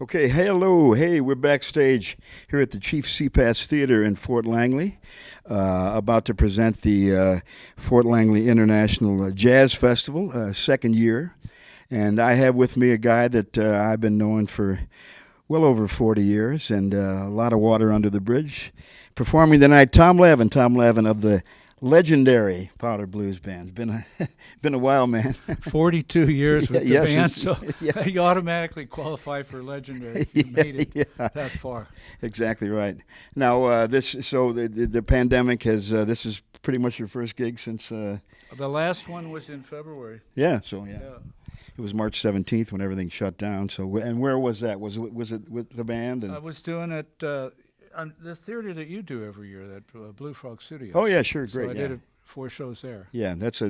Okay, hello. Hey, we're backstage here at the Chief Seapass Theater in Fort Langley, about to present the Fort Langley International Jazz Festival, second year. And I have with me a guy that I've been knowing for well over 40 years and a lot of water under the bridge. Performing tonight, Tom Lavin. Tom Lavin of the legendary Powder Blues Band. Been a while, man. 42 years with the Yes, band, it's- so yeah. you automatically qualify for legendary if you made it that far. Exactly right. Now, the pandemic has, this is pretty much your first gig since, The last one was in February. yeah. It was March 17th when everything shut down. So, and where was that? Was it with the band? I was doing it on the theater that you do every year, that Blue Frog Studios. Oh yeah, sure, So great. I yeah. did 4 shows there. Yeah, that's a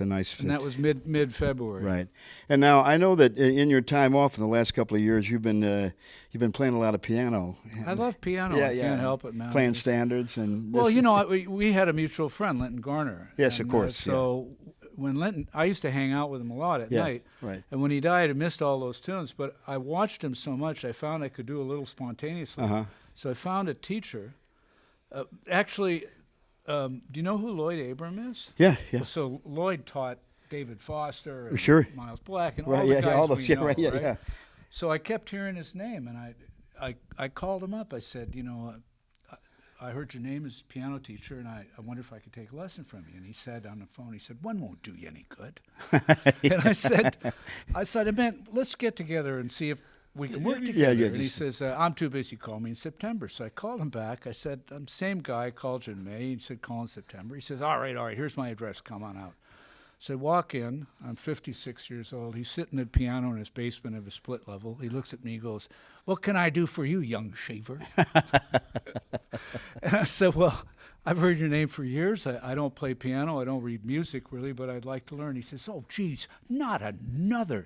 nice. And that was mid-February. Right. And now I know that in your time off in the last couple of years, you've been playing a lot of piano. I love piano. Yeah, I yeah. can't help it, man. Playing Just- standards and. Well, this- you know, we had a mutual friend, Linton Garner. Yes, of And, course, So when Linton, I used to hang out with him a lot at Yeah, night. right. And when he died, I missed all those tunes. But I watched him so much, I found I could do a little spontaneously. Uh huh. So I found a teacher. Actually, do you know who Lloyd Abram is? Yeah, yeah. So Lloyd taught David Foster and Sure. Miles Black and Right. all the Yeah. guys All we those. Yeah. know, Right. Yeah. Yeah. So I kept hearing his name, and I called him up. I said, you know, I heard your name as piano teacher, and I wonder if I could take a lesson from you. And he said on the phone, he said, one won't do you any good. And I said, man, let's get together and see if we can work Yeah, together. yeah, And he just- says, I'm too busy. Call me in September. So I called him back. I said, I'm same guy. I called you in May. He said, call in September. He says, all right, here's my address. Come on out. So I walk in. I'm 56 years old. He's sitting at piano in his basement of a split level. He looks at me. He goes, what can I do for you, young shaver? And I said, well, I've heard your name for years. I don't play piano. I don't read music really, but I'd like to learn. He says, oh, geez, not another.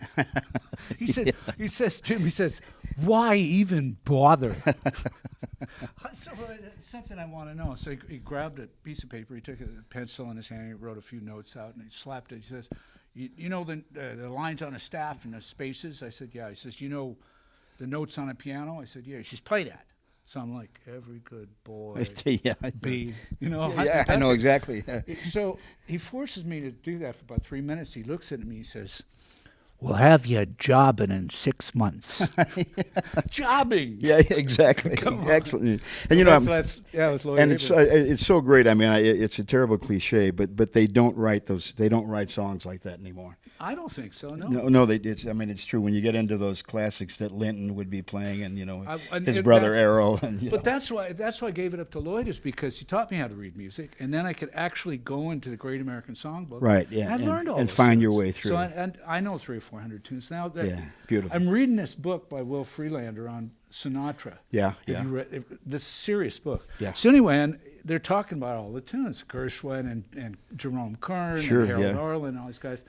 He says, Jim, why even bother? I said, well, it's something I want to know. So he grabbed a piece of paper. He took a pencil in his hand. He wrote a few notes out, and he slapped it. He says, you know the lines on a staff and the spaces? I said, yeah. He says, you know the notes on a piano? I said, yeah. He says, play that. So I'm like, every good boy, Yeah. B. You know? Yeah. I know exactly. So he forces me to do that for about 3 minutes. He looks at me. He says, we'll have you jobbing in 6 months. Jobbing. Yeah. Exactly. Come on. Excellent. And you know, That was Lloyd and Abram. it's so great. I mean, it's a terrible cliche, but they don't write those. They don't write songs like that anymore. I don't think so, no. No, it's true. When you get into those classics that Linton would be playing, and And his brother that's- Errol, and But that's why I gave it up to Lloyd, is because he taught me how to read music, and then I could actually go into the Great American Songbook. Right, yeah, And I learned all and those find your tunes. way through. So and I know 300 or 400 tunes now. Yeah, beautiful. I'm reading this book by Will Freelander on Sinatra. Yeah, Have yeah. you read this serious book? Yeah. So anyway, and they're talking about all the tunes, Gershwin and Jerome Kern Sure, and Harold yeah. Arlen, all these guys.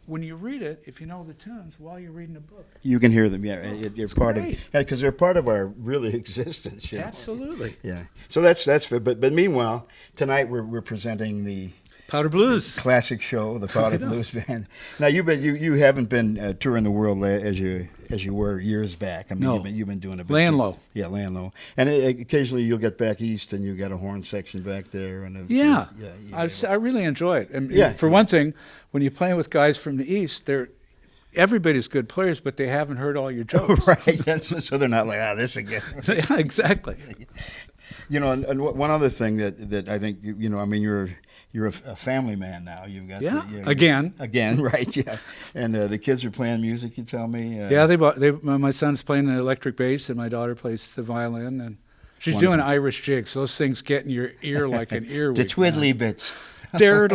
When you read it, if you know the tunes while you're reading the book, You can hear them. Yeah, you're It's part great. of because they're part of our really existence. absolutely. Yeah. So that's but meanwhile tonight we're presenting the Powder Blues. classic show, the Powder know. Blues Band. Now you haven't been touring the world as you were years back. I mean, No. you've been doing a bit. Laying low. Yeah, laying low. And occasionally you'll get back east and you got a horn section back there. And Yeah, yeah. I really enjoy it. And Yeah. for one thing, when you're playing with guys from the East, everybody's good players, but they haven't heard all your jokes. Right. So they're not like this again. Yeah, exactly. And one other thing that I think I mean you're a family man now. You've got Yeah, again, again. right? Yeah, and the kids are playing music. You tell me. Yeah, my son's playing the electric bass, and my daughter plays the violin, and she's Wonderful. doing Irish jigs. Those things get in your ear like an earwig. the twiddly bits. Oh, yeah.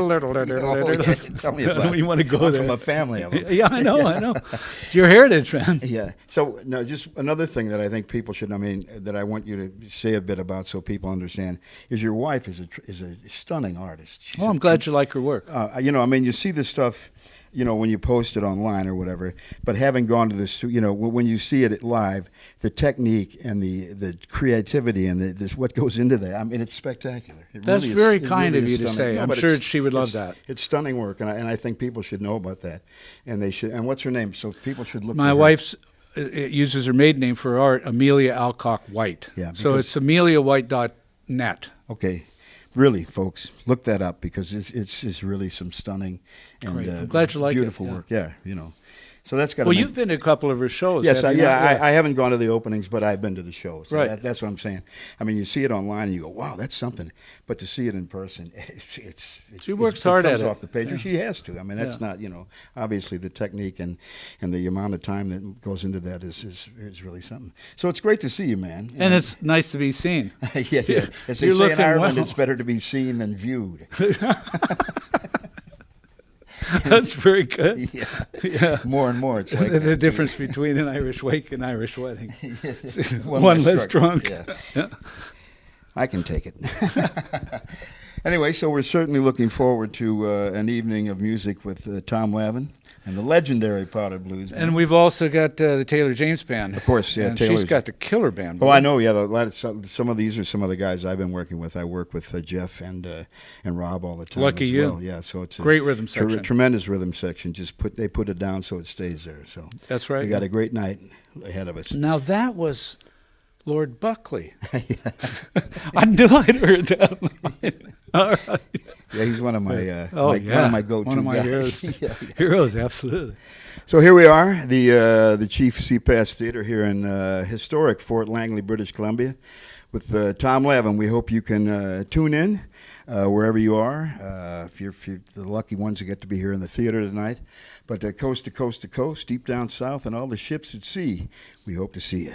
Tell me about it. You want to go I'm there? from a family of them. Yeah, I know. It's your heritage, man. Yeah. So no, just another thing that I think people should. I mean, that I want you to say a bit about so people understand is your wife is a stunning artist. She's Well, I'm glad you like her work. I mean, you see this stuff, when you post it online or whatever. But having gone to this, when you see it live, the technique and the creativity and what goes into that. I mean, it's spectacular. That's very kind of you to say. I'm sure she would love that. It's stunning work, and I think people should know about that, and they should. And what's her name? So people should look. My for her. wife's it uses her maiden name for art, Amelia Alcock White. Yeah, So because- it's ameliawhite.net. Okay, really, folks, look that up because it's really some stunning and Great. I'm glad you like it, beautiful yeah. work. Yeah, you know. So that's got. Well, you've been to a couple of her shows. Yes, have you not? I haven't gone to the openings, but I've been to the shows. So Right. that's what I'm saying. I mean, you see it online and you go, "Wow, that's something," but to see it in person, it's She works hard comes at it. off the page. Yeah. She has to. I mean, that's Yeah. not obviously the technique and the amount of time that goes into that is really something. So it's great to see you, man. And it's nice to be seen. yeah. As they You're say in looking Ireland, well. it's better to be seen than viewed. That's very good. Yeah. Yeah. More and more, it's like The that, too. difference between an Irish wake and Irish wedding. One less drunk. Yeah. Yeah. I can take it. Anyway, so we're certainly looking forward to an evening of music with Tom Lavin and the legendary Powder Blues Band. And we've also got the Taylor James Band. Of course, yeah, And Taylor's- she's got the killer band. Oh, I know. Yeah, some of these are some of the guys I've been working with. I work with Jeff and Rob all the time. Lucky as you. well. Yeah, so it's a Great rhythm section. tremendous rhythm section. They put it down so it stays there. So That's right. we got a great night ahead of us. Now that was Lord Buckley. I knew I'd heard that line. All right. Yeah, he's one of my Oh, one of my go-to One of my guys. heroes. Yeah. Heroes, absolutely. So here we are, the Chief CPAS Theater here in historic Fort Langley, British Columbia, with Tom Lavin. We hope you can tune in wherever you are. If you're the lucky ones who get to be here in the theater tonight, but coast to coast to coast, deep down south, and all the ships at sea, we hope to see you.